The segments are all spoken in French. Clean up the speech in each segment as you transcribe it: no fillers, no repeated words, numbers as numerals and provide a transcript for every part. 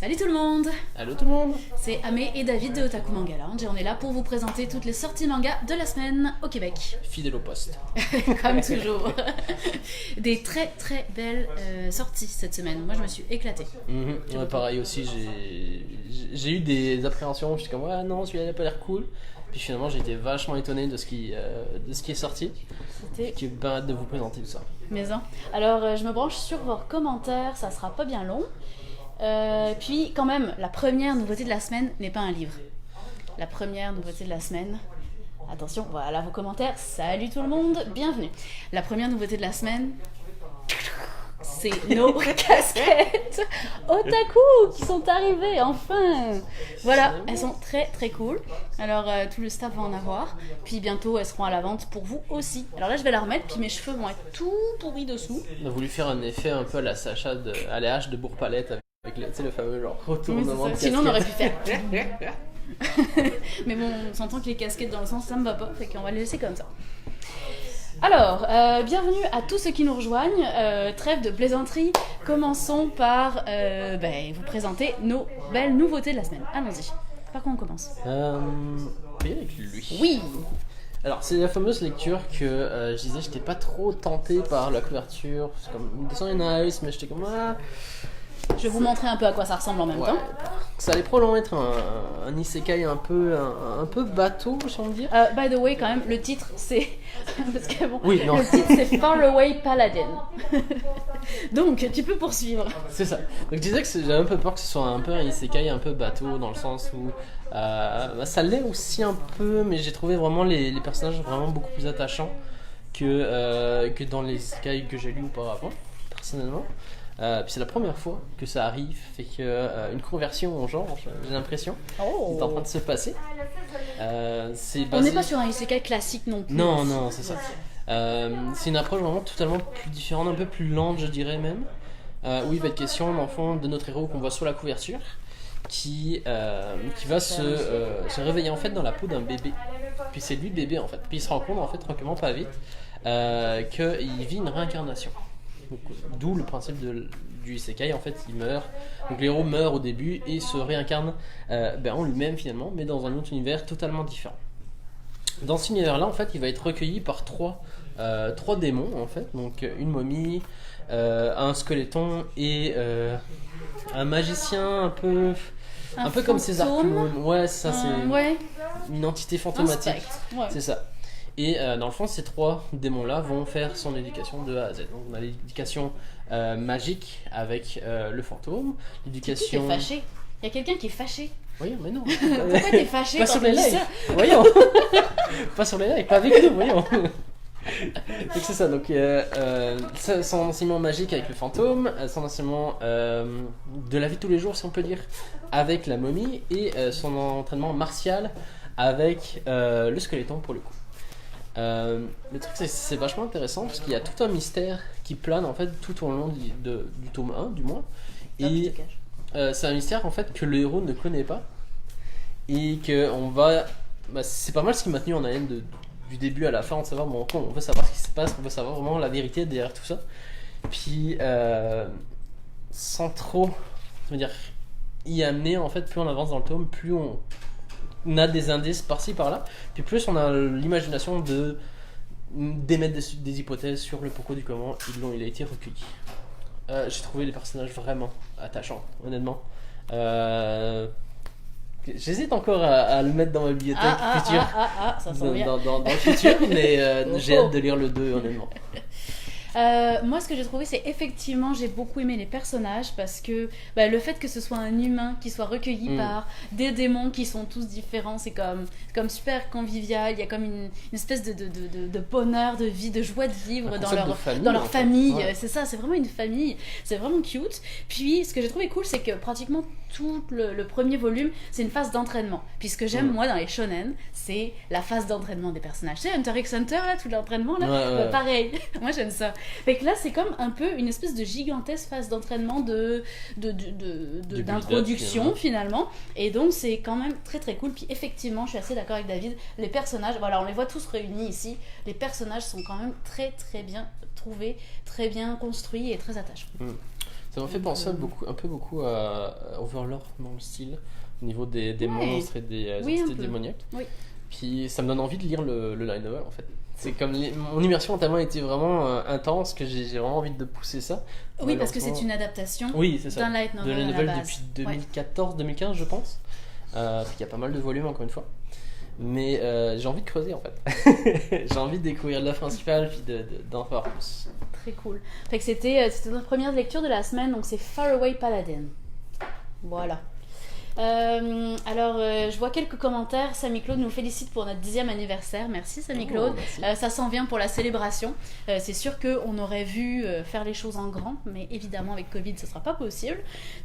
Salut tout le monde! Allô tout le monde! C'est Amé et David de Otaku Manga Lounge et on est là pour vous présenter toutes les sorties manga de la semaine au Québec. Fidèle au poste. Comme toujours. Des très très belles sorties cette semaine. Moi je me suis éclatée. Ouais, pareil aussi, j'ai eu des appréhensions. J'étais comme, ouais, non, celui-là n'a pas l'air cool. Puis finalement, j'ai été vachement étonné de ce qui est sorti. C'était... Qui va hâte de vous présenter tout ça. Maison. Alors je me branche sur vos commentaires, ça sera pas bien long. Puis quand même, la première nouveauté de la semaine n'est pas un livre. La première nouveauté de la semaine... Attention, voilà vos commentaires. Salut tout le monde, bienvenue. La première nouveauté de la semaine... C'est nos casquettes Otaku qui sont arrivées, enfin. Voilà, elles sont très très cool. Alors tout le staff va en avoir. Puis bientôt elles seront à la vente pour vous aussi. Alors là je vais la remettre, puis mes cheveux vont être tout pourris dessous. On a voulu faire un effet un peu à la Sacha à la hache de Bourg-Palette avec le fameux genre retournement de Sinon on aurait pu faire... casquette. Mais bon, on s'entend que les casquettes dans le sens ça me va pas, fait qu'on va les laisser comme ça. Alors, bienvenue à tous ceux qui nous rejoignent. Trêve de plaisanterie. Commençons par vous présenter nos belles nouveautés de la semaine. Allons-y. Par quoi on commence? Oui, avec lui. Oui. Alors, c'est la fameuse lecture que je disais, j'étais pas trop tenté par la couverture. C'est comme Descend in Ice, mais j'étais comme, ah. Je vais vous montrer un peu à quoi ça ressemble en même temps. Ça allait probablement être un isekai un peu bateau, j'ai envie de dire. By the way, quand même, le titre c'est. Parce que bon, oui, non. Le titre c'est Far Away Paladin. Donc, tu peux poursuivre. C'est ça. Donc, je disais que j'avais un peu peur que ce soit un peu un isekai un peu bateau, dans le sens où ça l'est aussi un peu, mais j'ai trouvé vraiment les personnages vraiment beaucoup plus attachants que dans les isekai que j'ai lus auparavant, personnellement. Puis c'est la première fois que ça arrive, fait que une conversion en genre, j'ai l'impression, est en train de se passer. C'est basé... On n'est pas sur un isekai classique non plus. Non, c'est ça. C'est une approche vraiment totalement plus différente, un peu plus lente, je dirais même. Où il va être question, dans le fond, de notre héros qu'on voit sur la couverture, qui va se réveiller en fait dans la peau d'un bébé. Puis c'est lui le bébé en fait. Puis il se rend compte en fait tranquillement pas vite qu'il vit une réincarnation. D'où le principe du isekai, en fait il meurt, donc le héros meurt au début et se réincarne en lui-même finalement, mais dans un autre univers totalement différent. Dans cet univers là en fait il va être recueilli par trois démons en fait, donc une momie, un squeletton et un magicien un peu comme César Clown. Ouais, ça c'est une entité fantomatique, c'est ça. Et dans le fond, ces trois démons-là vont faire son éducation de A à Z. Donc on a l'éducation magique avec le fantôme, l'éducation... Qui est fâché? Il y a quelqu'un qui est fâché. Oui, mais non. Pourquoi t'es fâché pas quand sur tu les dis lives. ça? Voyons. Pas sur les lives, pas avec nous, voyons. Donc c'est ça, donc son enseignement magique avec le fantôme, son enseignement de la vie de tous les jours, si on peut dire, avec la momie, et son entraînement martial avec le squeletton pour le coup. Le truc c'est vachement intéressant parce qu'il y a tout un mystère qui plane en fait tout au long du tome 1 du moins, et c'est un mystère en fait que le héros ne connaît pas et que c'est pas mal ce qui m'a tenu en haleine du début à la fin, de savoir on veut savoir ce qui se passe, on veut savoir vraiment la vérité derrière tout ça, puis sans trop y amener en fait, plus on avance dans le tome, plus on a des indices par-ci par-là, puis plus on a l'imagination d'émettre des hypothèses sur le pourquoi du comment il a été recueilli. J'ai trouvé les personnages vraiment attachants, honnêtement. J'hésite encore à le mettre dans ma bibliothèque future, ça sent bien. dans le futur, mais j'ai hâte de lire le 2, honnêtement. Moi ce que j'ai trouvé c'est effectivement j'ai beaucoup aimé les personnages parce que le fait que ce soit un humain qui soit recueilli par des démons qui sont tous différents, c'est comme super convivial, il y a comme une espèce de bonheur, de vie, de joie de vivre dans leur famille. Ouais. C'est ça, c'est vraiment une famille, c'est vraiment cute. Puis ce que j'ai trouvé cool c'est que pratiquement tout le premier volume c'est une phase d'entraînement, puis ce que j'aime moi dans les shonen c'est la phase d'entraînement des personnages. Tu sais Hunter x Hunter là, tout l'entraînement là, pareil. Moi j'aime ça. Fait que là c'est comme un peu une espèce de gigantesque phase d'entraînement d'introduction finalement, et donc c'est quand même très très cool. Puis effectivement je suis assez d'accord avec David, les personnages, voilà, on les voit tous réunis ici, les personnages sont quand même très très bien trouvés, très bien construits et très attachants. Ça m'a fait penser un peu beaucoup à Overlord dans le style, au niveau des Ouais. monstres et des Oui, un entités peu. démoniaques. Oui. Puis ça me donne envie de lire le light novel en fait. C'est comme mon immersion a tellement été vraiment intense que j'ai vraiment envie de pousser ça. Oui, parce que c'est Malheureusement- une adaptation Oui, c'est ça. d'un light De novel la à la novel base. depuis Ouais. 2014-2015 je pense. Puis il y a pas mal de volumes encore une fois. Mais j'ai envie de creuser en fait. J'ai envie de découvrir l'œuvre principale puis d'en faire plus. Très cool. Fait que c'était notre première lecture de la semaine, donc c'est Faraway Paladin. Voilà. Alors, je vois quelques commentaires. Samy Claude nous félicite pour notre 10e anniversaire. Merci Samy Claude. Merci. Ça s'en vient pour la célébration. C'est sûr qu'on aurait vu faire les choses en grand, mais évidemment avec Covid, ce sera pas possible.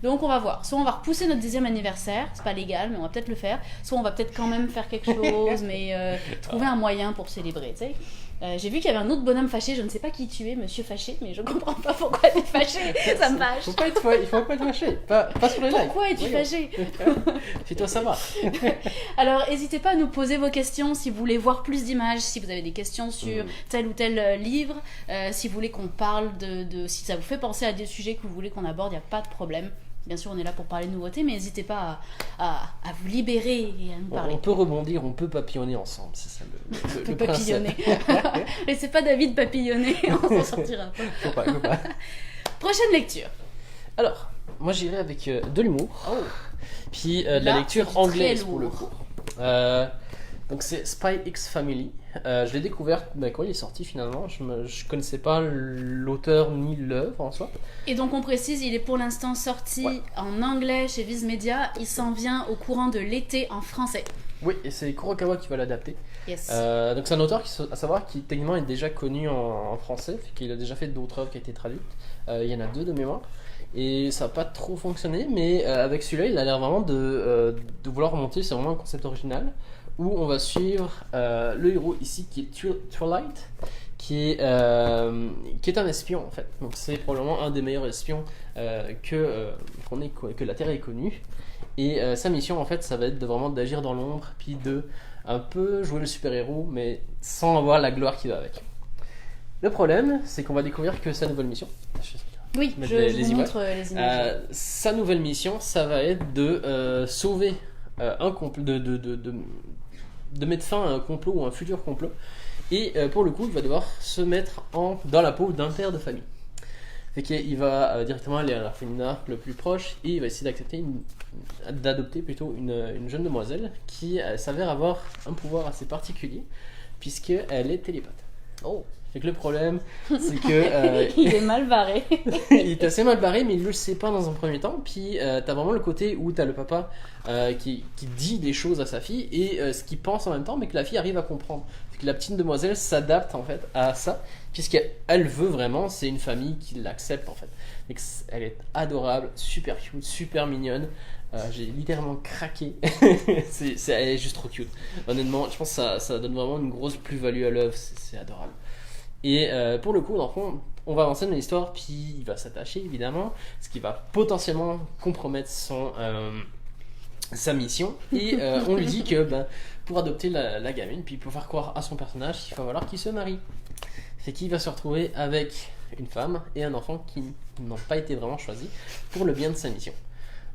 Donc on va voir. Soit on va repousser notre 10e anniversaire, c'est pas légal, mais on va peut-être le faire. Soit on va peut-être quand même faire quelque chose, mais trouver un moyen pour célébrer, tu sais. J'ai vu qu'il y avait un autre bonhomme fâché, je ne sais pas qui tu es, monsieur fâché, mais je comprends pas pourquoi t'es fâché, ça me fâche. Il faut pas être fâché, pas sur les lives. Pourquoi es-tu Voyons. fâché? Fais-toi savoir. Alors, n'hésitez pas à nous poser vos questions si vous voulez voir plus d'images, si vous avez des questions sur tel ou tel livre, si vous voulez qu'on parle si ça vous fait penser à des sujets que vous voulez qu'on aborde, il n'y a pas de problème. Bien sûr, on est là pour parler de nouveautés, mais n'hésitez pas à vous libérer et à nous parler. On peut rebondir, on peut papillonner ensemble, c'est ça On peut le principe. papillonner. Laissez pas David papillonner, on s'en sortira pas. Faut pas. Prochaine lecture. Alors, moi j'irai avec de l'humour, puis de la Là, lecture c'est du anglaise très pour le lourd. coup. Donc c'est Spy X Family. Je l'ai découvert quand il est sorti finalement. Je connaissais pas l'auteur ni l'œuvre en soi. Et donc on précise, il est pour l'instant sorti en anglais chez Viz Media. Il s'en vient au courant de l'été en français. Oui, et c'est Kurokawa qui va l'adapter. Yes. Donc c'est un auteur à savoir qui techniquement est déjà connu en français, qu'il a déjà fait d'autres œuvres qui ont été traduites. Il y en a 2 de mémoire. Et ça n'a pas trop fonctionné, mais avec celui-là, il a l'air vraiment de vouloir remonter. C'est vraiment un concept original où on va suivre le héros ici qui est Twilight, qui est un espion en fait. Donc c'est probablement un des meilleurs espions que la Terre ait connu. Et sa mission en fait, ça va être vraiment d'agir dans l'ombre, puis de un peu jouer le super-héros, mais sans avoir la gloire qui va avec. Le problème, c'est qu'on va découvrir que sa nouvelle mission. Oui, mettre je les vous images. montre les images. Sa nouvelle mission, ça va être de sauver un complot, de mettre fin à un complot ou un futur complot. Et pour le coup, il va devoir se mettre dans la peau d'un père de famille. Fait qu'il va directement aller à l'orphelinat le plus proche et il va essayer d'adopter plutôt une jeune demoiselle qui s'avère avoir un pouvoir assez particulier puisqu'elle est télépathe. Oh. Fait que le problème, c'est que Il est mal barré. il est assez mal barré, mais il le sait pas dans un premier temps. Puis t'as vraiment le côté où t'as le papa qui dit des choses à sa fille et ce qu'il pense en même temps, mais que la fille arrive à comprendre. Fait que la petite demoiselle s'adapte en fait à ça, puisqu'elle veut vraiment, c'est une famille qui l'accepte en fait. Fait que elle est adorable, super cute, super mignonne. J'ai littéralement craqué. Elle est juste trop cute. Honnêtement, je pense que ça donne vraiment une grosse plus-value à l'œuvre. C'est adorable. Et pour le coup, dans le fond, on va avancer dans l'histoire, puis il va s'attacher évidemment, ce qui va potentiellement compromettre sa mission. Et on lui dit que pour adopter la gamine, puis pour faire croire à son personnage, il va falloir qu'il se marie. C'est qu'il va se retrouver avec une femme et un enfant qui n'ont pas été vraiment choisis pour le bien de sa mission.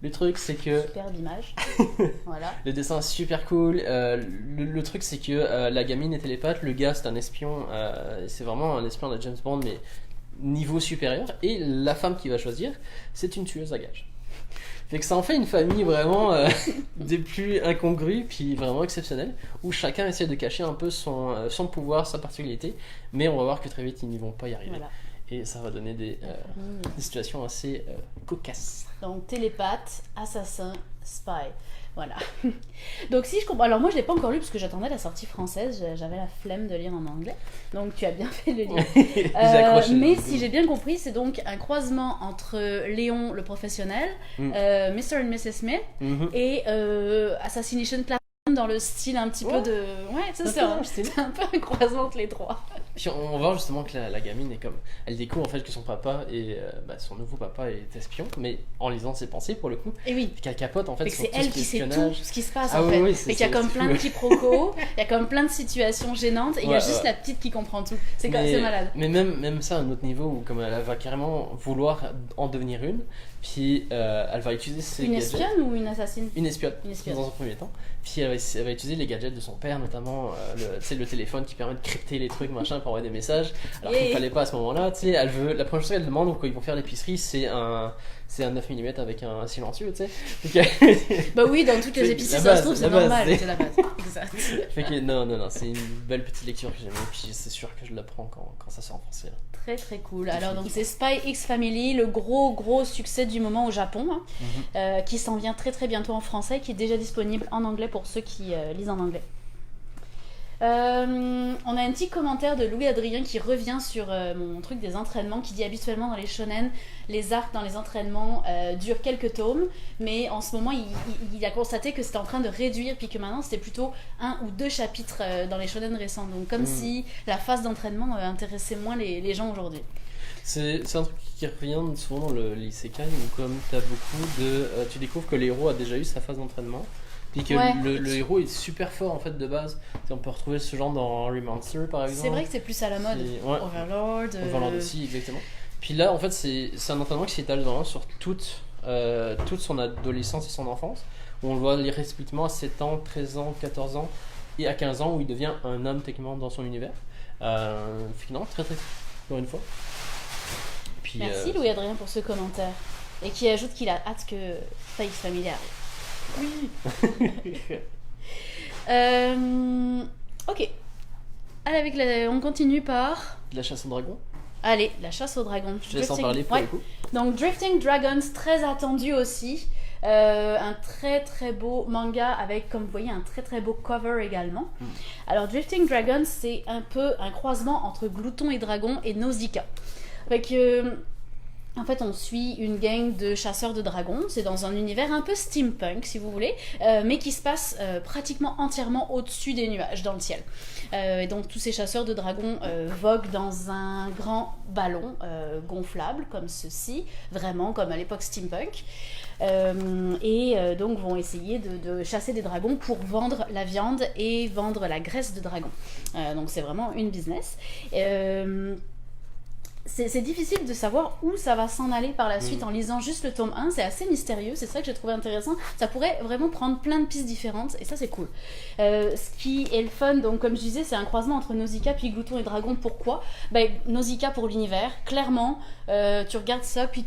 Le truc, c'est que Superbe image. Voilà. le dessin est super cool. Le truc, c'est que la gamine est télépathe, le gars, c'est un espion. C'est vraiment un espion de James Bond, mais niveau supérieur. Et la femme qu'il va choisir, c'est une tueuse à gages. Fait que ça en fait une famille vraiment des plus incongrues, puis vraiment exceptionnelle, où chacun essaie de cacher un peu son pouvoir, sa particularité. Mais on va voir que très vite, ils n'y vont pas y arriver. Voilà. Et ça va donner des situations assez cocasses. Donc télépathe, assassin, spy. Voilà. Donc si je comprends... Alors moi je l'ai pas encore lu parce que j'attendais la sortie française, j'avais la flemme de lire en anglais. Donc tu as bien fait de le lire. J'ai accroché. Mais si j'ai bien compris, c'est donc un croisement entre Léon le professionnel, Mr. and Mrs. Smith et Assassination Classroom dans le style un petit peu de... Ouais, c'est ça. un peu C'est un peu un croisement entre les trois. Puis on voit justement que la gamine est comme. Elle découvre en fait que son papa et son nouveau papa est espion, mais en lisant ses pensées pour le coup. Et oui. Puis qu'elle capote en fait Et que sur c'est tout elle ce qui sait tout espionnage. ce qui se passe Ah en oui, fait. oui, Et qu'il y a comme plein de quiproquos, il y a comme plein de situations gênantes et il y a juste la petite qui comprend tout. C'est malade. Mais même ça à un autre niveau où comme elle va carrément vouloir en devenir une, puis elle va utiliser ses Une gadgets. espionne ou une assassine? Une espionne, Une espionne. dans un premier temps. Puis elle va utiliser les gadgets de son père, notamment le téléphone qui permet de crypter les trucs, machin, pour envoyer des messages. Alors qu'il ne fallait pas à ce moment-là. Tu sais, la première chose qu'elle demande quand ils vont faire l'épicerie, c'est un 9 mm avec un silencieux, tu sais. Bah oui, dans toutes les épiceries, ça se trouve, c'est normal. C'est la base. Exact. Fait que non, c'est une belle petite lecture que j'aime. Et puis c'est sûr que je la prends quand ça sort en français. Là. Très très cool. Alors donc c'est Spy X Family, le gros succès du moment au Japon, qui s'en vient très très bientôt en français, qui est déjà disponible en anglais pour ceux qui lisent en anglais. On a un petit commentaire de Louis-Adrien qui revient sur mon truc des entraînements, qui dit habituellement dans les shonen, les arcs dans les entraînements durent quelques tomes, mais en ce moment il a constaté que c'était en train de réduire, puis que maintenant c'était plutôt 1 ou 2 chapitres dans les shonen récents, donc comme si la phase d'entraînement intéressait moins les gens aujourd'hui. C'est un truc qui revient souvent dans l'isekai où comme tu as beaucoup de... tu découvres que le héros a déjà eu sa phase d'entraînement. Puis que le héros est super fort en fait de base. On peut retrouver ce genre dans Remonster par exemple. C'est vrai que c'est plus à la mode. Overlord aussi, exactement. Puis là en fait c'est un entraînement qui s'étale vraiment sur toute son adolescence et son enfance. Où on le voit lire respectivement à 7 ans, 13 ans, 14 ans et à 15 ans où il devient un homme techniquement dans son univers. Finalement très encore une fois. Puis, merci Louis-Adrien pour ce commentaire. Et qui ajoute qu'il a hâte que Spy X Family arrive. Oui. Ok. Allez, on continue par... La chasse au dragon. Allez, la chasse au dragon. Je te laisse en parler pour le coup. Donc Drifting Dragons, très attendu aussi. Un très très beau manga avec, comme vous voyez, un très très beau cover également. Alors Drifting Dragons, c'est un peu un croisement entre Glouton et Dragon et Nausicaa. Avec... En fait, on suit une gang de chasseurs de dragons. C'est dans un univers un peu steampunk, si vous voulez, mais qui se passe pratiquement entièrement au-dessus des nuages, dans le ciel. Et donc, tous ces chasseurs de dragons voguent dans un grand ballon gonflable, comme ceci, vraiment comme à l'époque steampunk. Donc, vont essayer de chasser des dragons pour vendre la viande et vendre la graisse de dragon. Donc, c'est vraiment une business. C'est difficile de savoir où ça va s'en aller par la suite en lisant juste le tome 1, c'est assez mystérieux, c'est ça que j'ai trouvé intéressant, ça pourrait vraiment prendre plein de pistes différentes et ça c'est cool. Ce qui est le fun, donc comme je disais, c'est un croisement entre Nausicaa puis Glouton et Dragon. Pourquoi ? Nausicaa pour l'univers, clairement, tu regardes ça puis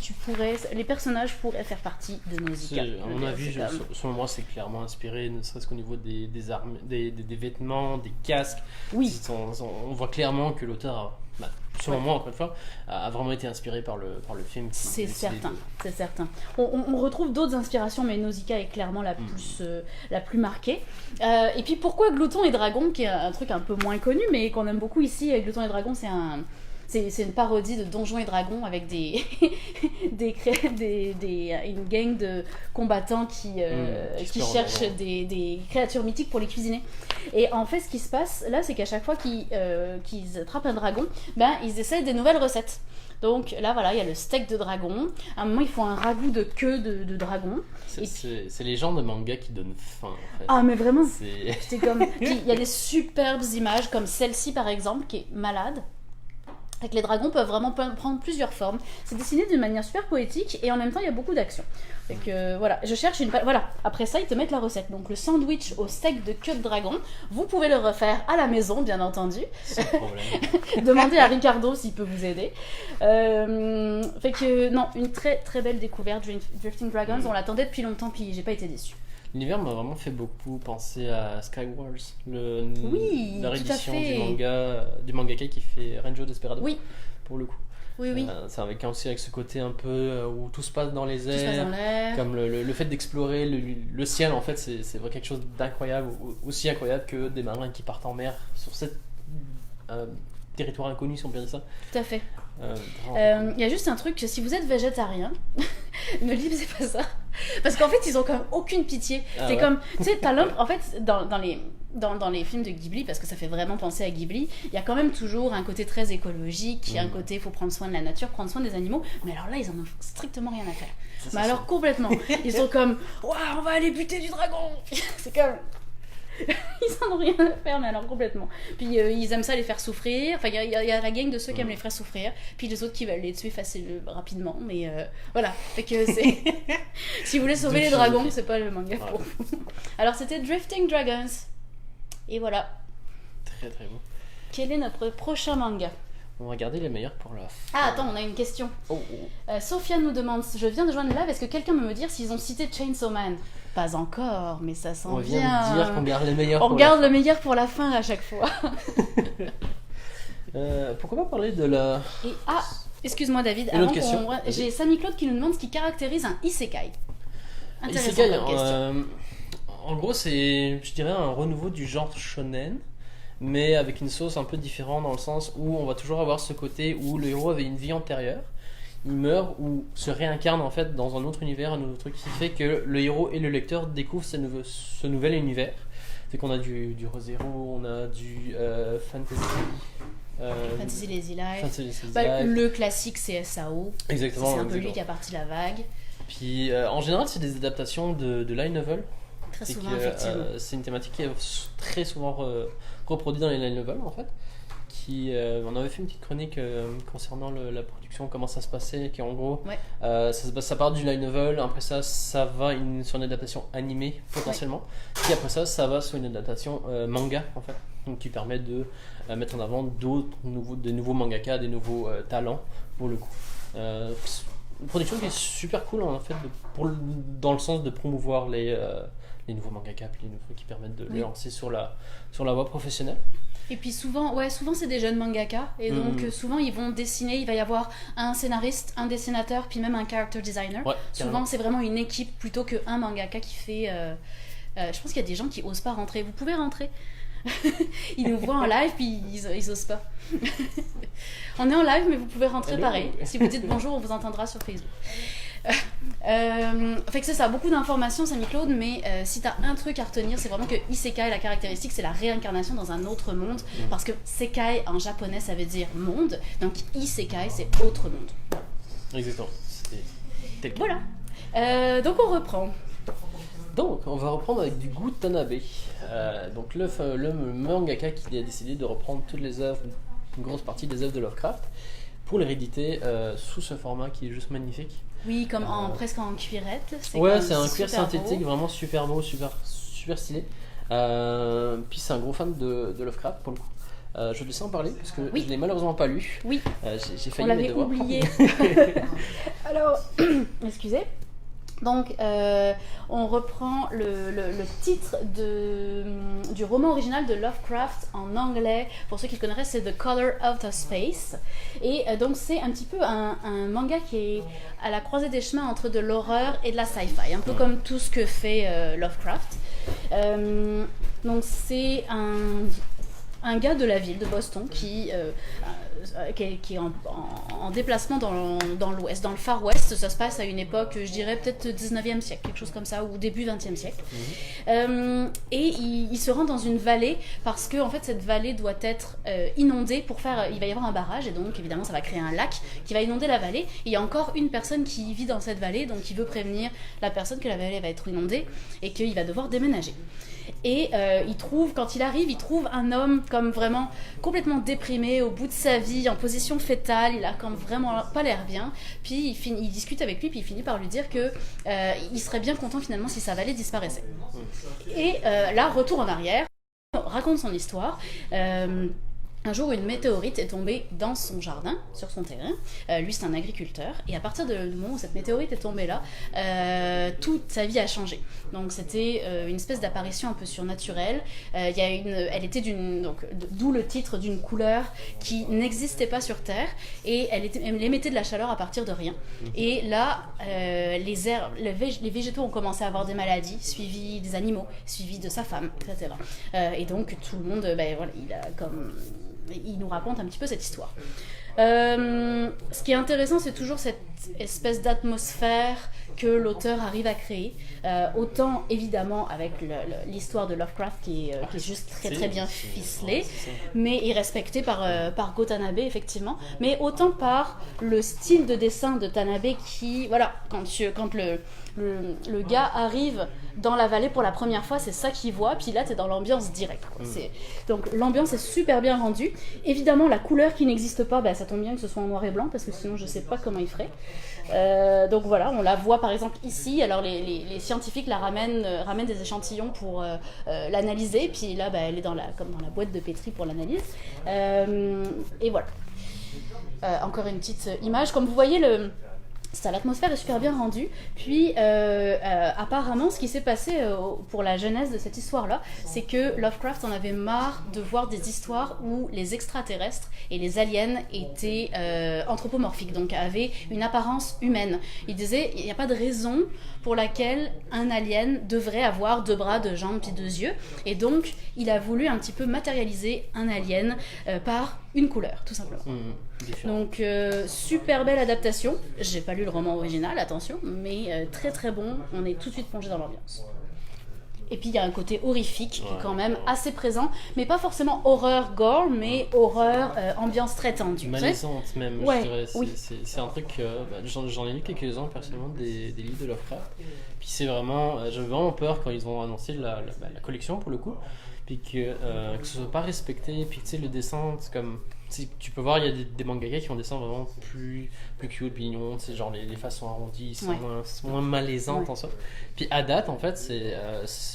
les personnages pourraient faire partie de Nausicaa. À mon avis, selon moi, c'est clairement inspiré, ne serait-ce qu'au niveau des armes, des vêtements, des casques. Oui. On voit clairement que l'auteur selon moi, encore une fois, a vraiment été inspiré par le film. C'est certain. On retrouve d'autres inspirations, mais Nausicaa est clairement la plus marquée. Et puis pourquoi Glouton et Dragon, qui est un truc un peu moins connu, mais qu'on aime beaucoup ici. Glouton et Dragon, c'est une parodie de Donjons et Dragons avec une gang de combattants qui cherchent des créatures mythiques pour les cuisiner. Et en fait, ce qui se passe là, c'est qu'à chaque fois qu'ils attrapent un dragon, ils essaient des nouvelles recettes. Donc là, voilà, il y a le steak de dragon. À un moment, ils font un ragoût de queue de dragon. C'est les genres de manga qui donnent faim, en fait. Ah, mais vraiment, c'est comme... Il y a des superbes images, comme celle-ci, par exemple, qui est malade. Que les dragons peuvent vraiment prendre plusieurs formes. C'est dessiné d'une manière super poétique et en même temps il y a beaucoup d'action. Voilà, je cherche voilà. Après ça ils te mettent la recette. Donc le sandwich au steak de queue de dragon, vous pouvez le refaire à la maison bien entendu. Sans problème. Demandez à Ricardo s'il peut vous aider. Non, une très très belle découverte Drifting Dragons. On l'attendait depuis longtemps puis j'ai pas été déçue. L'univers m'a vraiment fait beaucoup penser à Skywars, la réédition du mangaka qui fait Renjo Desperado, pour le coup. Oui. C'est aussi avec ce côté un peu où tout se passe dans les airs, comme le fait d'explorer le ciel, en fait, c'est vraiment quelque chose d'incroyable, aussi incroyable que des marins qui partent en mer sur cette territoire inconnu, si on peut dire ça. Tout à fait. Il y a juste un truc, si vous êtes végétarien, Ne lisez pas ça. Parce qu'en fait, ils ont quand même aucune pitié. Ah C'est ouais. comme, tu sais, en fait, dans les films de Ghibli, parce que ça fait vraiment penser à Ghibli, il y a quand même toujours un côté très écologique, un côté, il faut prendre soin de la nature, prendre soin des animaux. Mais alors là, ils en ont strictement rien à faire. Ça, Mais alors complètement. Ils sont comme, waouh, on va aller buter du dragon. C'est comme... Ils en ont rien à faire, mais alors complètement. Puis ils aiment ça les faire souffrir. Enfin, il y a la gang de ceux qui aiment les faire souffrir, puis les autres qui veulent les tuer rapidement. Mais voilà. Fait que c'est. Si vous voulez sauver les dragons, c'est pas le manga pour vous. Alors c'était Drifting Dragons. Et voilà. Très très beau. Quel est notre prochain manga? On va garder les meilleurs pour la fin. Ah, attends, on a une question. Sophia nous demande, je viens de joindre le live, est-ce que quelqu'un peut me dire s'ils ont cité Chainsaw Man? Pas encore, mais ça sent bien. On vient de dire qu'on garde les meilleurs on pour garde la le meilleur pour la fin à chaque fois. fin. Pourquoi pas parler de la... Et excuse-moi David, Une autre question. J'ai Samy Claude qui nous demande ce qui caractérise un isekai. Intéressant Isekai, comme question. en gros, c'est, je dirais, un renouveau du genre shonen, mais avec une sauce un peu différente dans le sens où on va toujours avoir ce côté où le héros avait une vie antérieure, il meurt ou se réincarne en fait dans un autre univers, un autre truc qui fait que le héros et le lecteur découvrent ce nouvel univers. Fait qu'on a du Re:Zero, on a du fantasy. Fantasy Lazy Life. Fantasy Lazy Bah, Life. le classique c'est SAO. Exactement. C'est un peu exactement. lui qui a parti la vague. Puis en général, c'est des adaptations de light novel. Très C'est souvent, que, effectivement. c'est une thématique qui est très souvent reproduite dans les light novels en fait. On avait fait une petite chronique concernant la production, comment ça se passait, qui en gros Ouais. ça part du light novel, après ça va sur une adaptation animée potentiellement, puis après ça va sur une adaptation manga en fait, donc qui permet de mettre en avant des nouveaux mangaka, des nouveaux talents pour le coup. Une production qui est super cool en fait dans le sens de promouvoir les nouveaux mangaka, puis les nouveaux qui permettent de les lancer sur la voie professionnelle. Et puis souvent c'est des jeunes mangaka, et donc souvent ils vont dessiner, il va y avoir un scénariste, un dessinateur, puis même un character designer. Ouais, Souvent carrément. c'est vraiment une équipe plutôt qu'un mangaka qui fait... je pense qu'il y a des gens qui osent pas rentrer. Vous pouvez rentrer. Ils nous voient en live, puis ils osent pas. On est en live, mais vous pouvez rentrer. Hello. Pareil. Si vous dites bonjour, on vous entendra sur Facebook. Fait que c'est ça, beaucoup d'informations, Samy Claude, mais si t'as un truc à retenir, c'est vraiment que Isekai, la caractéristique, c'est la réincarnation dans un autre monde, parce que Sekai en japonais ça veut dire monde, donc Isekai c'est autre monde. Exactement. C'est tel quel. Voilà. Donc on reprend. Donc, on va reprendre avec du Gu Tanabe. Donc, le mangaka qui a décidé de reprendre toutes les œuvres, une grosse partie des œuvres de Lovecraft, pour les rééditer sous ce format qui est juste magnifique. Oui, comme presque en cuirette. Ouais, comme c'est un cuir super synthétique beau. vraiment super beau, super stylé. Puis c'est un gros fan de Lovecraft pour le coup. Je te laisse en parler parce que Oui. je l'ai malheureusement pas lu. Oui, J'ai on failli mes l'avait devoirs. oublié. Alors, excusez. Donc, on reprend le titre du roman original de Lovecraft en anglais. Pour ceux qui le connaîtraient, c'est The Color of the Space. Et donc, c'est un petit peu un manga qui est à la croisée des chemins entre de l'horreur et de la sci-fi. Un peu comme tout ce que fait Lovecraft. Donc, c'est un gars de la ville de Boston qui est en déplacement dans l'ouest, dans le Far West. Ça se passe à une époque, je dirais peut-être 19e siècle, quelque chose comme ça, ou début 20e siècle. Et il se rend dans une vallée parce que en fait, cette vallée doit être inondée il va y avoir un barrage, et donc évidemment ça va créer un lac qui va inonder la vallée. Et il y a encore une personne qui vit dans cette vallée, donc il veut prévenir la personne que la vallée va être inondée et qu'il va devoir déménager. Et quand il arrive, il trouve un homme comme vraiment complètement déprimé, au bout de sa vie, en position fétale, il a comme vraiment pas l'air bien. Puis il discute avec lui, puis il finit par lui dire que il serait bien content finalement si sa vallée disparaissait. Et là, retour en arrière, raconte son histoire. Un jour, une météorite est tombée dans son jardin, sur son terrain. Lui, c'est un agriculteur. Et à partir du moment où cette météorite est tombée là, toute sa vie a changé. Donc, c'était une espèce d'apparition un peu surnaturelle. Elle était d'où le titre, d'une couleur qui n'existait pas sur Terre. Et elle émettait de la chaleur à partir de rien. Et là, les végétaux ont commencé à avoir des maladies, suivies des animaux, suivies de sa femme, etc. Et donc, tout le monde, il nous raconte un petit peu cette histoire. Ce qui est intéressant, c'est toujours cette espèce d'atmosphère que l'auteur arrive à créer. Autant évidemment avec l'histoire de Lovecraft qui est juste très très bien ficelée, mais et respectée par Go Tanabe effectivement, mais autant par le style de dessin de Tanabe qui, voilà, quand le gars arrive dans la vallée pour la première fois, c'est ça qu'il voit, puis là t'es dans l'ambiance directe. Donc l'ambiance est super bien rendue. Évidemment la couleur qui n'existe pas, ça tombe bien que ce soit en noir et blanc parce que sinon je sais pas comment il ferait. Donc voilà, on la voit par exemple ici. Alors les scientifiques la ramènent des échantillons pour l'analyser, puis là elle est comme dans la boîte de pétri pour l'analyse. Et voilà. Encore une petite image, comme vous voyez l'atmosphère est super bien rendue. Puis apparemment ce qui s'est passé pour la genèse de cette histoire-là, c'est que Lovecraft en avait marre de voir des histoires où les extraterrestres et les aliens étaient anthropomorphiques, donc avaient une apparence humaine. Il disait il n'y a pas de raison pour laquelle un alien devrait avoir 2 bras, 2 jambes puis 2 yeux, et donc il a voulu un petit peu matérialiser un alien par une couleur, tout simplement. Donc super belle adaptation. J'ai pas lu le roman original, attention, mais très très bon. On est tout de suite plongé dans l'ambiance. Et puis il y a un côté horrifique qui est quand même assez présent, mais pas forcément horreur gore, mais horreur ambiance très tendue. Malaisante même, je dirais. C'est un truc, j'en ai lu quelques-uns personnellement des livres de Lovecraft. Puis c'est vraiment, j'avais vraiment peur quand ils ont annoncé la collection pour le coup, puis que ce soit pas respecté, puis tu sais le dessin, c'est comme, tu peux voir il y a des mangaka qui ont des dessins vraiment plus cute, mignons, c'est genre les faces sont arrondies, sont moins malaisantes en soi. Puis à date en fait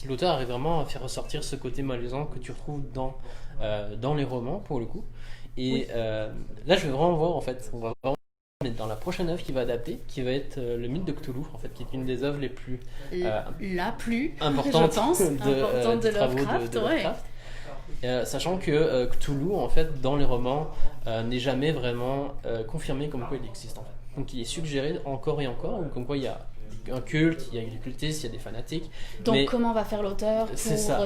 l'auteur arrive vraiment à faire ressortir ce côté malaisant que tu retrouves dans les romans pour le coup. Et là je vais vraiment voir en fait, on va vraiment mais dans la prochaine œuvre qu'il va adapter, qui va être le mythe de Cthulhu, en fait, qui est une des œuvres les plus la plus importante, je pense, importante de Lovecraft. Ouais. Sachant que Cthulhu, en fait, dans les romans, n'est jamais vraiment confirmé comme quoi il existe. En fait. Donc il est suggéré encore et encore, comme quoi il y a un culte, il y a des cultistes, il y a des fanatiques. Donc comment va faire l'auteur pour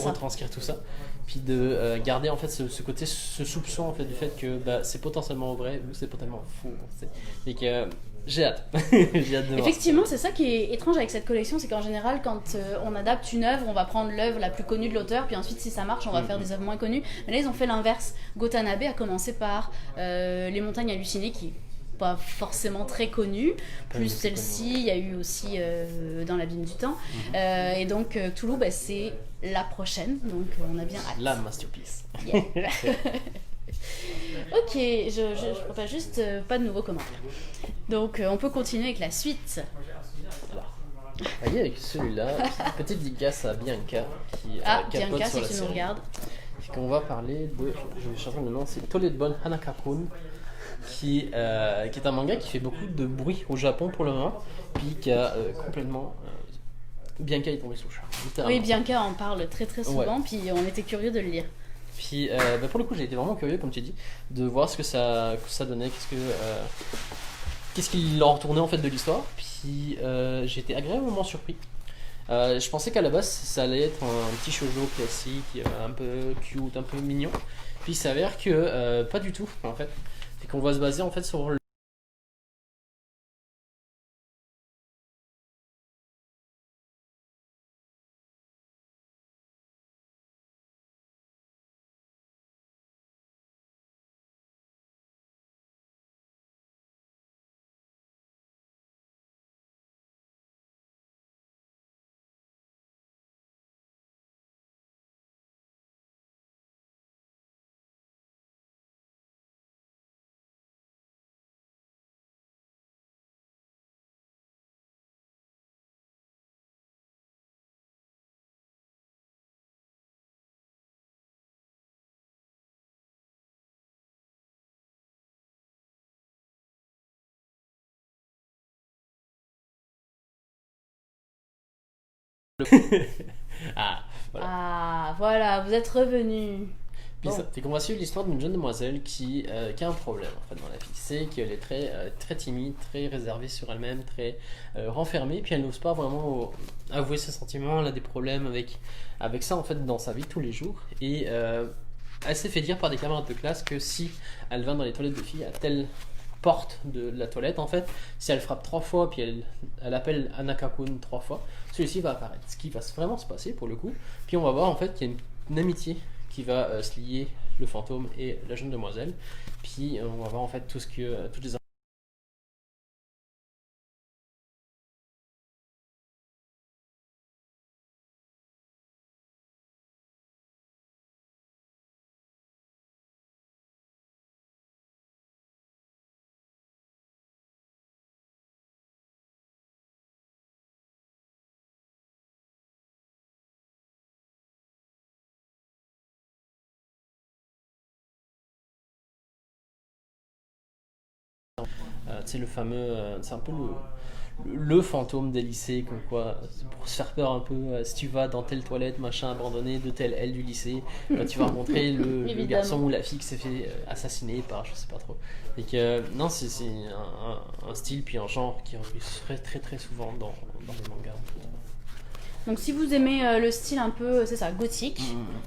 retranscrire tout ça, puis de garder en fait ce côté, ce soupçon en fait du fait que c'est potentiellement vrai ou c'est potentiellement faux. Et que j'ai hâte. J'ai hâte de voir. Effectivement, c'est ça qui est étrange avec cette collection, c'est qu'en général, quand on adapte une œuvre, on va prendre l'œuvre la plus connue de l'auteur, puis ensuite, si ça marche, on va faire des œuvres moins connues. Mais là, ils ont fait l'inverse. Go Tanabe a commencé par Les Montagnes Hallucinées, qui pas forcément très connue, plus celle-ci, il y a eu aussi Dans l'Abîme du Temps, et donc Cthulhu, c'est la prochaine, donc on a bien hâte. La masterpiece. Yeah. Ok, je propose juste pas de nouveaux commentaires. Donc on peut continuer avec la suite. Allez, avec celui-là, petite dédicace à Bianca qui Bianca, sur si tu nous regardes. Et qu'on va parler de, je vais chercher le nom, c'est Toledbon Hanakakun, qui est un manga qui fait beaucoup de bruit au Japon pour le moment, puis qui a complètement Bianca est tombée sous le charme. Oui, Bianca en parle très très souvent, puis on était curieux de le lire. Puis pour le coup j'ai été vraiment curieux, comme tu dis, de voir ce que ça donnait, qu'est-ce qu'il en retournait en fait de l'histoire. Puis j'ai été agréablement surpris. Je pensais qu'à la base ça allait être un petit shoujo classique, un peu cute, un peu mignon. Puis il s'avère que pas du tout en fait. C'est qu'on va se baser en fait sur Voilà, vous êtes revenus. Puis ça, c'est qu'on va suivre l'histoire d'une jeune demoiselle qui a un problème en fait dans la vie. C'est qu'elle est très timide, très réservée sur elle-même, très renfermée, puis elle n'ose pas vraiment avouer ses sentiments. Elle a des problèmes avec ça en fait dans sa vie de tous les jours. Et elle s'est fait dire par des camarades de classe que si elle va dans les toilettes de filles à telle porte de la toilette, en fait, si elle frappe 3 fois, puis elle appelle Anaka-kun 3 fois, celui-ci va apparaître. Ce qui va vraiment se passer pour le coup. Puis on va voir en fait qu'il y a une amitié qui va se lier le fantôme et la jeune demoiselle. Puis on va voir en fait toutes les tu sais, le fameux, c'est un peu le fantôme des lycées, comme quoi, pour se faire peur un peu, si tu vas dans telle toilette, machin, abandonné de telle aile du lycée, tu vas rencontrer le garçon ou la fille qui s'est fait assassiner par, je sais pas trop. Et que, non, c'est un style, puis un genre qui revient très très souvent dans les mangas. Donc si vous aimez le style un peu, c'est ça, gothique,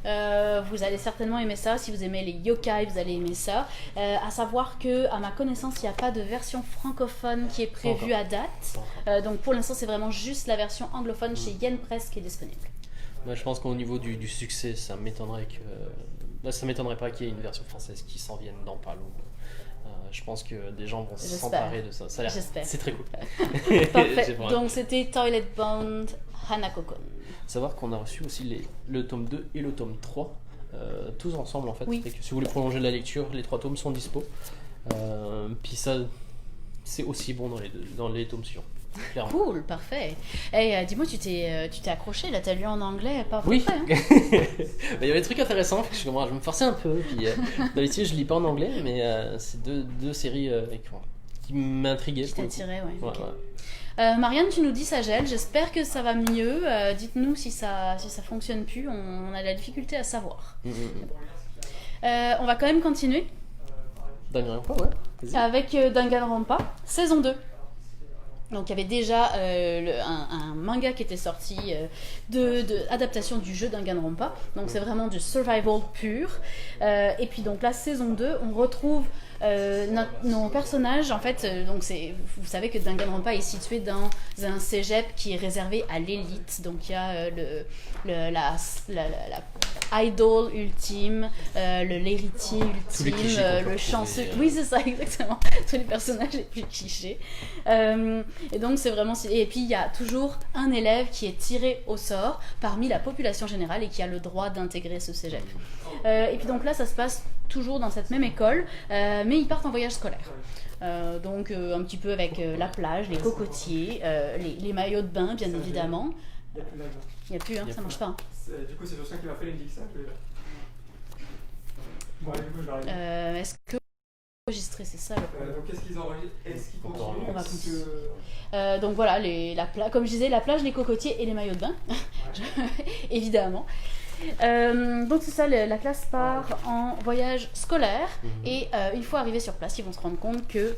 vous allez certainement aimer ça. Si vous aimez les yokai, vous allez aimer ça. À savoir que, à ma connaissance, il n'y a pas de version francophone qui est prévue à date. Donc pour l'instant, c'est vraiment juste la version anglophone chez Yen Press qui est disponible. Bah, je pense qu'au niveau du succès, ça m'étonnerait pas qu'il y ait une version française qui s'en vienne dans pas long. Je pense que des gens vont s'emparer de ça. J'espère. C'est très cool. Parfait. Donc c'était Toilet Bound Hanako-kun. Savoir qu'on a reçu aussi le tome 2 et le tome 3, tous ensemble en fait. Oui. Et que si vous voulez prolonger la lecture, les 3 tomes sont dispo. Puis ça, c'est aussi bon dans les tomes suivants. Clairement. Cool, parfait. Et dis-moi, tu t'es accroché, là, t'as lu en anglais, pas Oui. français, hein. Il y avait des trucs intéressants, je me forçais un peu. Puis, d'habitude, je lis pas en anglais, mais c'est deux séries qui m'intriguaient. Qui t'attiraient, ouais. Ouais, Okay. ouais. Marianne, tu nous dis ça gèle, j'espère que ça va mieux. Dites-nous si ça fonctionne plus, on a de la difficulté à savoir. On va quand même continuer. Danganronpa, ouais. Vas-y. Avec Danganronpa, saison 2. Donc il y avait déjà un manga qui était sorti de adaptation du jeu Danganronpa. Donc c'est vraiment du survival pur. Et puis donc la saison 2, on retrouve nos personnages. En fait, donc vous savez que Danganronpa est situé dans un cégep qui est réservé à l'élite. Donc il y a la idol ultime, l'héritier ultime, le chanceux. Oui, c'est ça, exactement. Tous les personnages les plus clichés. Et donc c'est vraiment. Et puis il y a toujours un élève qui est tiré au sort parmi la population générale et qui a le droit d'intégrer ce cégep. Et puis donc là, ça se passe toujours dans cette même école, mais ils partent en voyage scolaire. Donc un petit peu avec la plage, les cocotiers, les maillots de bain, bien évidemment. Il n'y a plus, hein, ça marche pas. Hein. Du coup, c'est Josquin qui m'a fait l'indique ça. Bon, du coup, je vais arriver. Est-ce que enregistrer, c'est ça le problème. Donc, qu'est-ce qu'ils enregistrent? Est-ce qu'ils continuent? On va continuer. Donc voilà, comme je disais, la plage, les cocotiers et les maillots de bain, évidemment. Donc c'est ça, la classe part en voyage scolaire et une fois arrivés sur place, ils vont se rendre compte que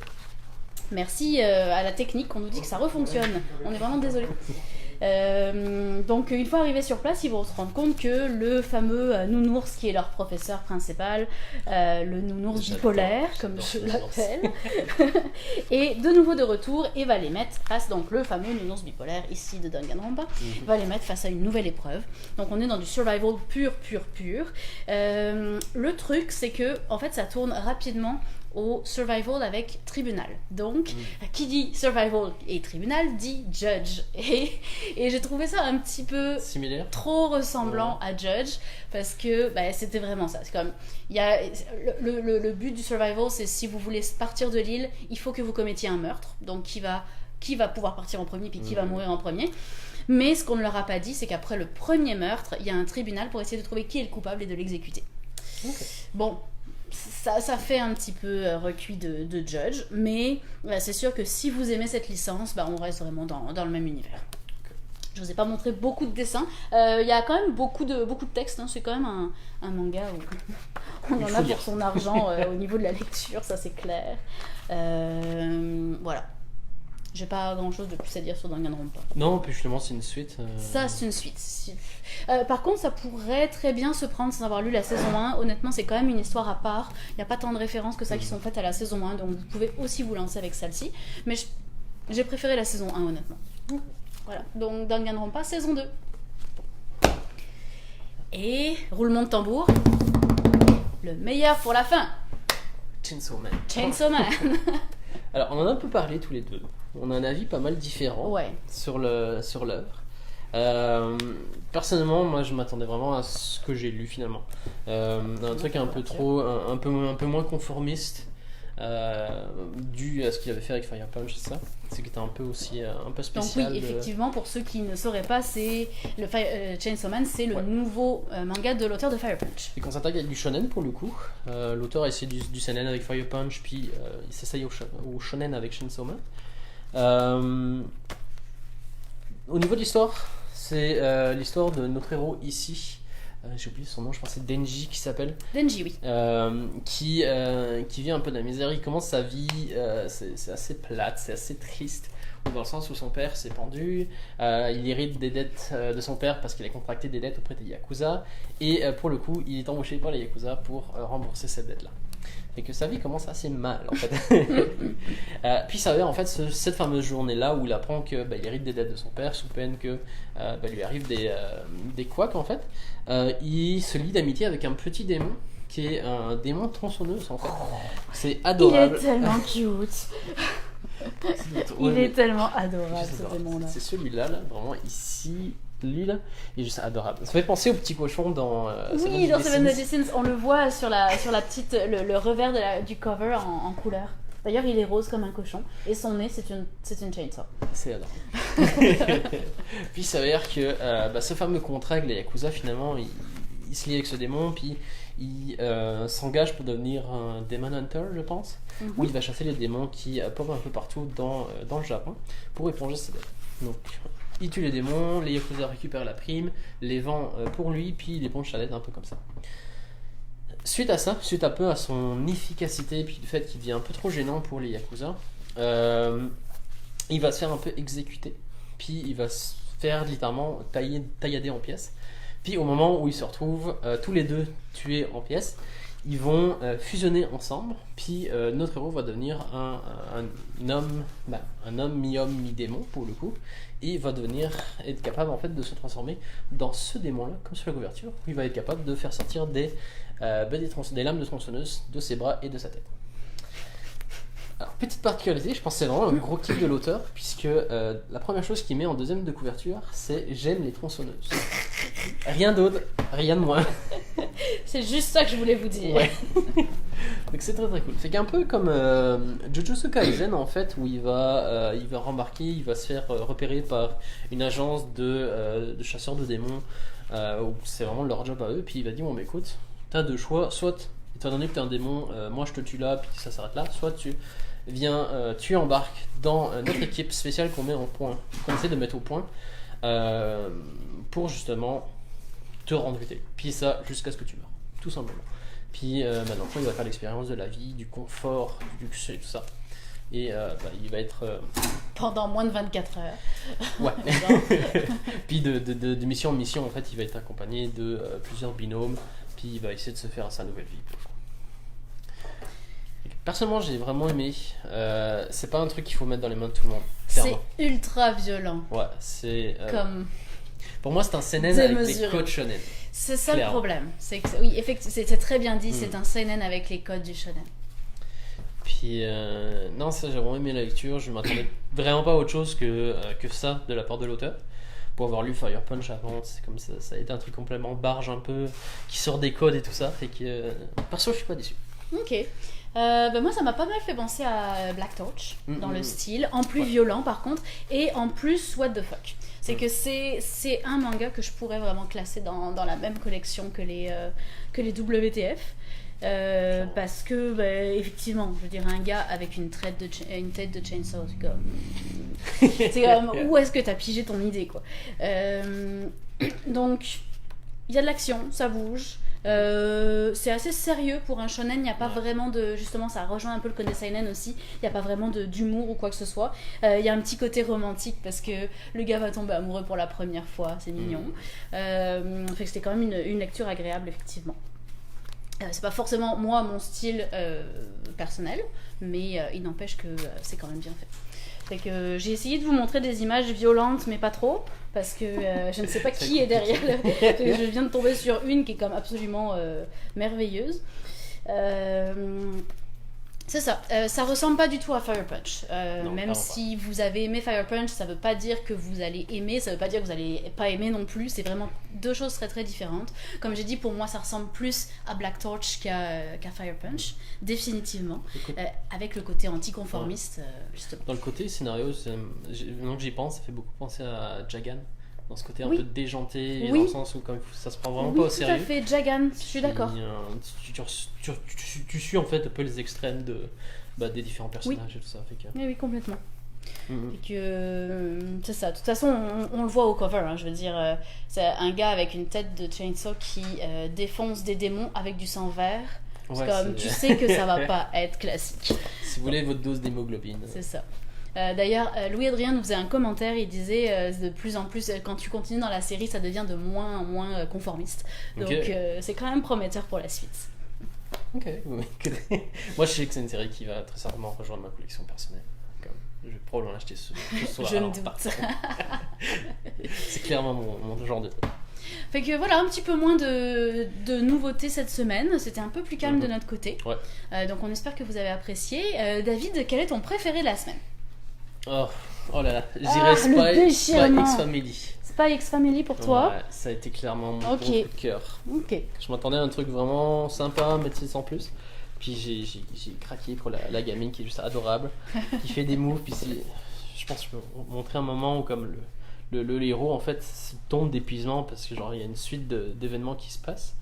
merci à la technique, on nous dit que ça refonctionne. On est vraiment désolé. Donc une fois arrivés sur place, ils vont se rendre compte que le fameux nounours qui est leur professeur principal, le nounours bipolaire comme je l'appelle, est de nouveau de retour et va les mettre face, donc le fameux nounours bipolaire ici de Danganronpa, va les mettre face à une nouvelle épreuve. Donc on est dans du survival pur. Le truc c'est que en fait ça tourne rapidement au survival avec tribunal. Donc, qui dit survival et tribunal dit judge. Et j'ai trouvé ça un petit peu similaire, trop ressemblant à Judge, parce que c'était vraiment ça. C'est comme, le but du survival, c'est si vous voulez partir de l'île, il faut que vous commettiez un meurtre. Donc, qui va pouvoir partir en premier, puis qui va mourir en premier. Mais ce qu'on ne leur a pas dit, c'est qu'après le premier meurtre, il y a un tribunal pour essayer de trouver qui est le coupable et de l'exécuter. Okay. Bon, ça fait un petit peu recuit de Judge, mais c'est sûr que si vous aimez cette licence, on reste vraiment dans le même univers. Je vous ai pas montré beaucoup de dessins. Il y a quand même beaucoup de textes. Hein. C'est quand même un manga où on en a pour son argent au niveau de la lecture, ça c'est clair. Voilà. J'ai pas grand chose de plus à dire sur Danganronpa. Non, puis justement, c'est une suite. Ça, c'est une suite. Par contre, ça pourrait très bien se prendre sans avoir lu la saison 1. Honnêtement, c'est quand même une histoire à part. Il n'y a pas tant de références que ça qui sont faites à la saison 1, donc vous pouvez aussi vous lancer avec celle-ci. Mais j'ai préféré la saison 1, honnêtement. Voilà, donc Danganronpa, saison 2. Et roulement de tambour. Le meilleur pour la fin. Chainsaw Man. Chainsaw Man. Alors, on en a un peu parlé tous les deux. On a un avis pas mal différent sur l'œuvre. Personnellement, moi, je m'attendais vraiment à ce que j'ai lu finalement. Un truc un peu moins conformiste, dû à ce qu'il avait fait avec Fire Punch, c'est ça. C'est qu'il était un peu aussi un peu spécial. Donc oui, effectivement, pour ceux qui ne sauraient pas, c'est le Chainsaw Man, c'est le nouveau manga de l'auteur de Fire Punch. Et qu'on s'attaque avec du shonen pour le coup. L'auteur a essayé du seinen avec Fire Punch, puis il s'essaye au shonen avec Chainsaw Man. Au niveau de l'histoire, c'est l'histoire de notre héros ici. J'ai oublié son nom, je pense que c'est Denji qui s'appelle. Denji, oui. Qui vit un peu de la misère. Il commence sa vie, c'est assez plate, c'est assez triste. Dans le sens où son père s'est pendu, il hérite des dettes de son père parce qu'il a contracté des dettes auprès des Yakuza. Et pour le coup, il est embauché par les Yakuza pour rembourser cette dette-là. Et que sa vie commence assez mal en fait. Puis ça s'avère en fait cette fameuse journée là où il apprend que il hérite des dettes de son père sous peine que lui arrive des couacs en fait. Il se lie d'amitié avec un petit démon qui est un démon tronçonneuse en fait. C'est adorable. Il est tellement cute. Il est tellement adorable ce démon là. C'est celui-là là, vraiment ici. Lui là, il est juste adorable. Ça fait penser au petit cochon dans oui, dans Seven Deadly Sins, on le voit sur la petite le revers du cover en couleur. D'ailleurs, il est rose comme un cochon et son nez c'est une chainsaw. C'est adorable. Puis ça veut dire que ce fameux contrat avec les Yakuza finalement, il se lie avec ce démon puis il s'engage pour devenir un Demon Hunter, je pense, où il va chasser les démons qui pauvent un peu partout dans le Japon pour éponger ses dettes. Donc il tue les démons, les Yakuza récupèrent la prime, les vend pour lui, puis il éponge sa dette un peu comme ça. Suite à ça, suite un peu à son efficacité, puis le fait qu'il devient un peu trop gênant pour les Yakuza, il va se faire un peu exécuter, puis il va se faire littéralement taillader en pièces. Puis au moment où ils se retrouvent tous les deux tués en pièces, ils vont fusionner ensemble, puis notre héros va devenir un homme mi-homme, mi-démon pour le coup, et il va être capable en fait de se transformer dans ce démon-là, comme sur la couverture, où il va être capable de faire sortir des lames de tronçonneuse de ses bras et de sa tête. Alors, petite particularité, je pense que c'est vraiment un gros kiff de l'auteur, puisque la première chose qu'il met en deuxième de couverture, c'est « J'aime les tronçonneuses ». Rien d'autre, rien de moins. C'est juste ça que je voulais vous dire. Ouais. Donc c'est très très cool. C'est un peu comme Jujutsu Kaisen en fait, où il va rembarquer, il va se faire repérer par une agence de chasseurs de démons, où c'est vraiment leur job à eux, puis il va dire bon écoute, t'as deux choix, soit étant donné que t'es un démon, moi je te tue là, puis ça s'arrête là, soit tu embarques dans notre équipe spéciale qu'on essaie de mettre au point pour justement te rendre utile. Puis ça jusqu'à ce que tu meurs, tout simplement. Puis maintenant il va faire l'expérience de la vie, du confort, du luxe et tout ça. Et il va être pendant moins de 24 heures. Ouais. Puis de mission en mission en fait, il va être accompagné de plusieurs binômes. Puis il va essayer de se faire sa nouvelle vie. Personnellement, j'ai vraiment aimé. C'est pas un truc qu'il faut mettre dans les mains de tout le monde. C'est ultra violent. Ouais, c'est. Comme. Pour moi, c'est un seinen avec les codes shonen. C'est ça le problème. Oui, effectivement, c'est très bien dit. C'est un seinen avec les codes du shonen. Puis non, ça j'ai vraiment aimé la lecture. Je m'attendais vraiment pas à autre chose que ça de la part de l'auteur. Pour avoir lu Fire Punch avant, c'est comme ça a été un truc complètement barge un peu, qui sort des codes et tout ça, fait que perso je suis pas déçu. Ok. Moi ça m'a pas mal fait penser à Black Torch dans le style, en plus violent par contre, et en plus what the fuck. C'est que c'est un manga que je pourrais vraiment classer dans la même collection que les WTF. Parce que effectivement, je veux dire, un gars avec une tête de chainsaw, c'est comme où est-ce que t'as pigé ton idée quoi. Donc il y a de l'action, ça bouge, C'est assez sérieux pour un shonen, il n'y a pas vraiment de... Justement, ça rejoint un peu le Kone Seinen aussi, il n'y a pas vraiment d'humour ou quoi que ce soit. Il y a un petit côté romantique parce que le gars va tomber amoureux pour la première fois, c'est mignon. Fait que c'était quand même une lecture agréable, effectivement. C'est pas forcément, moi, mon style personnel, mais il n'empêche que c'est quand même bien fait. Fait que j'ai essayé de vous montrer des images violentes, mais pas trop, parce que je ne sais pas qui est derrière. Je viens de tomber sur une qui est comme absolument merveilleuse. C'est ça, ça ressemble pas du tout à Fire Punch. Non, même si vous avez aimé Fire Punch, ça veut pas dire que vous allez aimer, ça veut pas dire que vous allez pas aimer non plus. C'est vraiment deux choses très très différentes. Comme j'ai dit, pour moi, ça ressemble plus à Black Torch qu'à Fire Punch, définitivement. Avec le côté anticonformiste, justement. Dans le côté scénario, maintenant que j'y pense, ça fait beaucoup penser à Jagan. Dans ce côté un peu déjanté, dans le sens où comme ça se prend vraiment pas au sérieux. Oui, tout à fait, Jagan, je suis d'accord. Tu suis en fait un peu les extrêmes des différents personnages et tout ça. Fait que... Oui, complètement. Et que c'est ça. De toute façon, on le voit au cover. Hein, je veux dire, c'est un gars avec une tête de chainsaw qui défonce des démons avec du sang vert. Tu sais que ça va pas être classique. Si vous voulez votre dose d'hémoglobine. C'est ça. D'ailleurs, Louis-Adrien nous faisait un commentaire, il disait de plus en plus, quand tu continues dans la série, ça devient de moins en moins conformiste. Donc c'est quand même prometteur pour la suite. Ok, moi je sais que c'est une série qui va très certainement rejoindre ma collection personnelle. Je vais probablement l'acheter ce soir. Je ne doute. C'est clairement mon genre de truc. Fait que voilà, un petit peu moins de nouveautés cette semaine. C'était un peu plus calme de notre côté. Ouais. Donc on espère que vous avez apprécié. David, quel est ton préféré de la semaine ? Oh là là, j'irais Spy X Family. Spy X Family pour toi ? Ouais, ça a été clairement mon coup de cœur. Ok. Je m'attendais à un truc vraiment sympa, mais sans plus. Puis j'ai craqué pour la gamine qui est juste adorable, qui fait des moves. Puis je pense que je peux vous montrer un moment où comme le héros en fait tombe d'épuisement parce que genre il y a une suite d'événements qui se passent.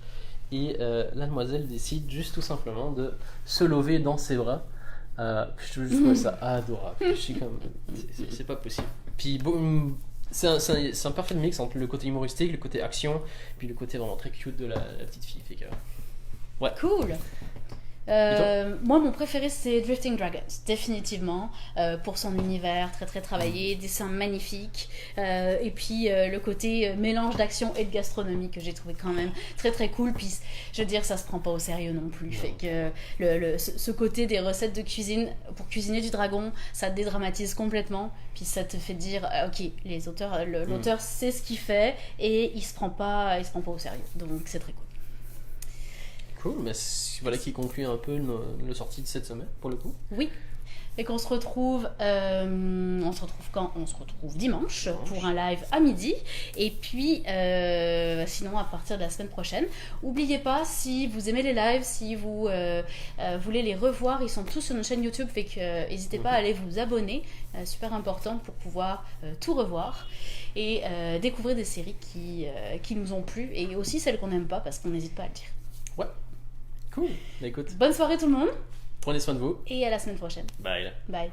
Et la demoiselle décide juste tout simplement de se lever dans ses bras. Je trouve ça adorable. Je suis comme c'est pas possible. Puis bon, c'est un parfait mix entre le côté humoristique, le côté action, puis le côté vraiment très cute de la petite fille. Fait que, ouais. Cool. Moi, mon préféré, c'est Drifting Dragons, définitivement, pour son univers très très travaillé, dessins magnifiques, et puis le côté mélange d'action et de gastronomie que j'ai trouvé quand même très très cool. Puis, je veux dire, ça se prend pas au sérieux non plus. Fait que ce côté des recettes de cuisine pour cuisiner du dragon, ça dédramatise complètement. Puis ça te fait dire, ok, l'auteur sait ce qu'il fait et il se prend pas au sérieux. Donc c'est très cool. Cool, mais voilà qui conclut un peu le sortie de cette semaine, pour le coup. Oui, et qu'on se retrouve, quand on se retrouve dimanche pour un live à midi, et puis sinon à partir de la semaine prochaine. N'oubliez pas, si vous aimez les lives, si vous voulez les revoir, ils sont tous sur notre chaîne YouTube, fait que n'hésitez pas à aller vous abonner, super important pour pouvoir tout revoir et découvrir des séries qui nous ont plu, et aussi celles qu'on n'aime pas, parce qu'on n'hésite pas à le dire. Ouais. Cool. Écoute. Bonne soirée tout le monde. Prenez soin de vous. Et à la semaine prochaine. Bye. Bye.